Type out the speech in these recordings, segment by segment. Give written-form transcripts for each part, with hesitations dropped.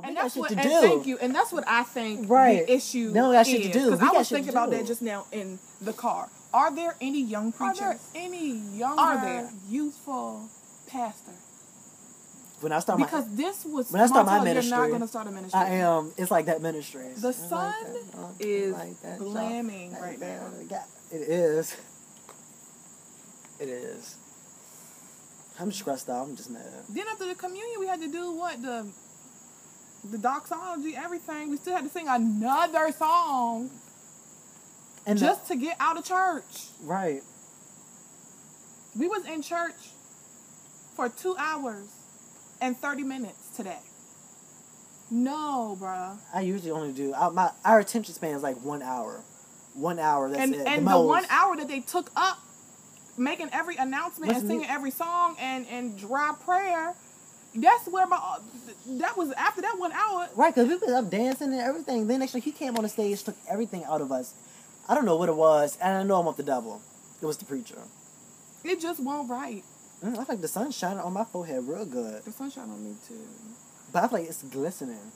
we And got that's shit what, to and do. thank you. And that's what I think Right. the issue No, we got is. shit to do. Because We I got was shit thinking to about do. that just now in the car. Are there any young preachers? Are there any younger, Are there? youthful pastor? When I start Because this was when I start my Montel, ministry, you're not going to start a ministry. I am. It's like that ministry. The It's sun like that. is Like that. blamming Like right that. now. Yeah, it is. It is. I'm stressed out. I'm just mad. Then after the communion, we had to do what? The doxology, everything. We still had to sing another song And just to get out of church. right. We was in church for 2 hours and 30 minutes today. No, bruh. I usually only do. Our attention span is like 1 hour. 1 hour. That's it. And the most. 1 hour that they took up making every announcement What's and me- singing every song and dry prayer, that's where that was after that 1 hour. Right, because we was up dancing and everything. Then actually he came on the stage, took everything out of us. I don't know what it was, and I know I'm off the devil. It was the preacher. It just won't right. I feel like the sun's shining on my forehead real good. The sunshine on me too. But I feel like it's glistening.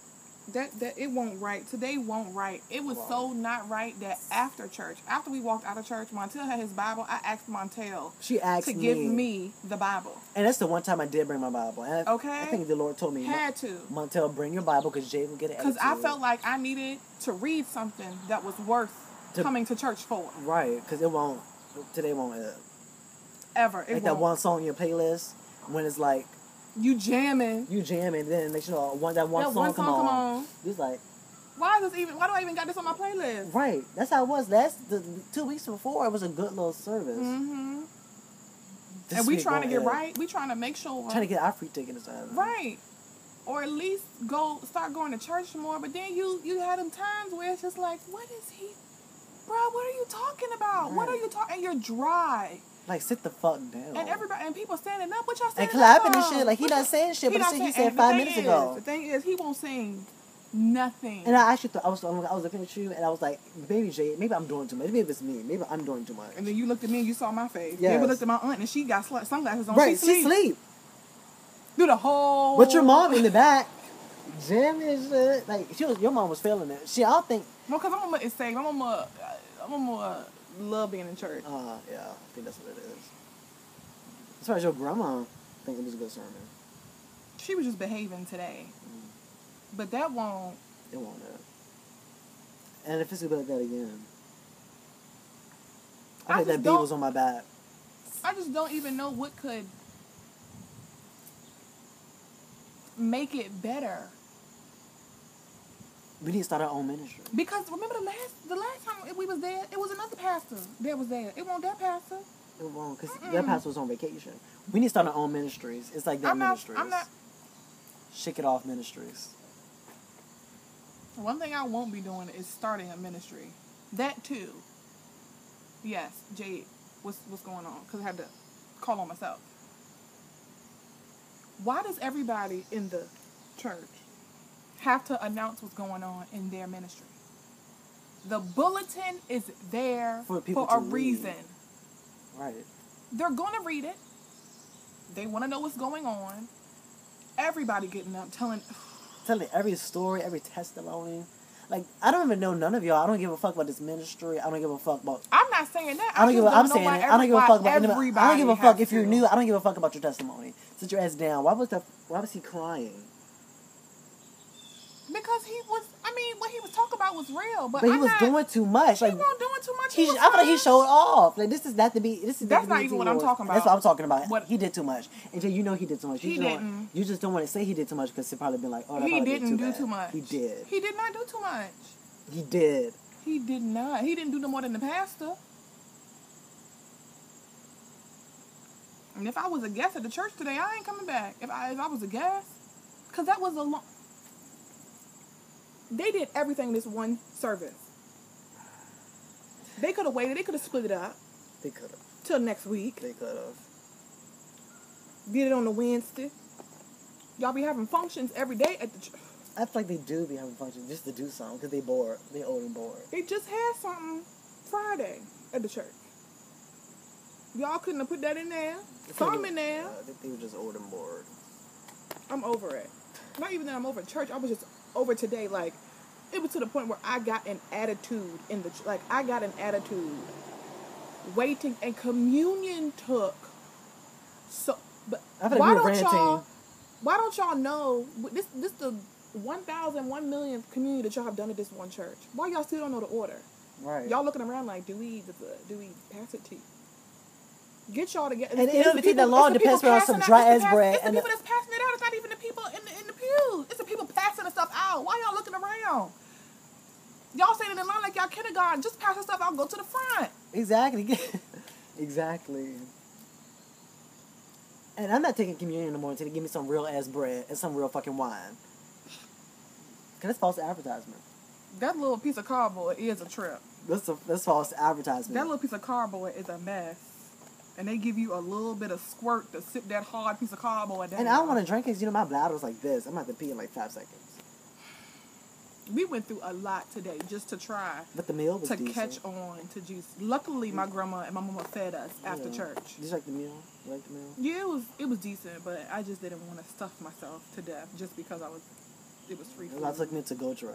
That it won't right. Today won't right. It was so not right that after church, after we walked out of church, Montel had his Bible. I asked Montel She asked to give me the Bible. And that's the one time I did bring my Bible. And Okay. I think the Lord told me, Had to. Montel, bring your Bible because Jay will get it. Because I felt like I needed to read something that was worth coming to church for. Right, because it won't, today won't. Ever. It Like that won't. one song in your playlist when it's like, You jamming. you jamming, then next you know, that one song come on. It's like, Why do I even got this on my playlist? right, that's how it was. The 2 weeks before, it was a good little service. Mm-hmm. This And we week trying to won't get end. right. We trying to make sure. Trying to get our free ticket or something. Right. Or at least start going to church more. But then you had them times where it's just like, what is he? Bro, what are you talking about? Right. What are you talking? And you're dry. Like, sit the fuck down. And everybody and people standing up. What y'all And standing clapping up and for? shit. Like, he not saying shit, but not he saying- said and the 5 thing minutes is- ago. The thing is, he won't sing nothing. And I actually thought, I was looking at you, and I was like, maybe Jay, maybe I'm doing too much. Maybe it's me. Maybe I'm doing too much. And then you looked at me and you saw my face. Yes. Maybe looked at my aunt and she got sunglasses on. Right, She sleep. Do the whole. With your mom in the back, jamming and shit. Like, your mom was feeling it. I don't think. Well, because I'm gonna say, I'm gonna love being in church. Yeah, I think that's what it is. As far as your grandma, I think it was a good sermon. She was just behaving today. But that won't. It won't. And if it's gonna be like that again, I think that bee was on my back. I just don't even know what could make it better. We need to start our own ministry. Because remember the last time we was there, it was another pastor that was there. It wasn't that pastor. It won't, because that pastor was on vacation. We need to start our own ministries. It's like that ministries. I'm not. Shake It Off Ministries. One thing I won't be doing is starting a ministry. That too. Yes, Jade, what's going on? Because I had to call on myself. Why does everybody in the church have to announce what's going on in their ministry? The bulletin is there For people for a to read. reason. Right. They're going to read it. They want to know what's going on. Everybody getting up, telling Every story, every testimony. Like, I don't even know none of y'all. I don't give a fuck about this ministry. I don't give a fuck about. I'm not saying that. I don't give a fuck about everybody. I don't give a fuck has if you're to. new. I don't give a fuck about your testimony. Sit your ass down. Why was he crying? Because what he was talking about was real, but He was doing too much. Like, He wasn't doing too much. I feel like he showed off. Like, this is not to be. That's not even what I'm talking about. That's what I'm talking about. What- He did too much. And you know he did too much. He didn't. You just don't want to say he did too much because it's probably been like, oh, that He probably didn't did do too much. He did. He did not do too much. He did. He did not. He didn't do no more than the pastor. And if I was a guest at the church today, I ain't coming back. If I was a guest, because that was a long. They did everything this one service. They could have waited. They could have split it up They could have. till next week. They could have. Did it on the Wednesday. Y'all be having functions every day at the church. I feel like they do be having functions just to do something because they bored. They old and bored. They just had something Friday at the church. Y'all couldn't have put that in there. Some in there. They were just old and bored. I'm over it. not even that I'm over church. I was just over today. Like, it was to the point where I got an attitude I got an attitude waiting, and communion took so. But I feel like we were ranting. why don't y'all know this the 1,001 millionth communion that y'all have done at this one church? Why y'all still don't know the order? Right. Y'all looking around like, do we pass it to you? Get y'all together. And it don't take that long to pass around some dry ass bread. It's the people that's passing it out. It's not even the people in the pews. It's the people passing the stuff out. Why y'all looking around? Y'all standing in line like y'all kindergarten. Just pass the stuff out. Go to the front. Exactly. Exactly. And I'm not taking communion in the morning until they give me some real ass bread and some real fucking wine. Cause that's false advertisement. That little piece of cardboard is a trip. That's false advertisement. That little piece of cardboard is a mess. And they give you a little bit of squirt to sip that hard piece of cardboard down. And I don't want to drink because, my bladder was like this. I'm going to have to pee in like 5 seconds. We went through a lot today just to try. But the meal was decent. Catch on to Jesus. Luckily, my grandma and my mama fed us after church. Did you like the meal? You like the meal? Yeah, it was decent, but I just didn't want to stuff myself to death just because it was free food. I was looking into Go Try.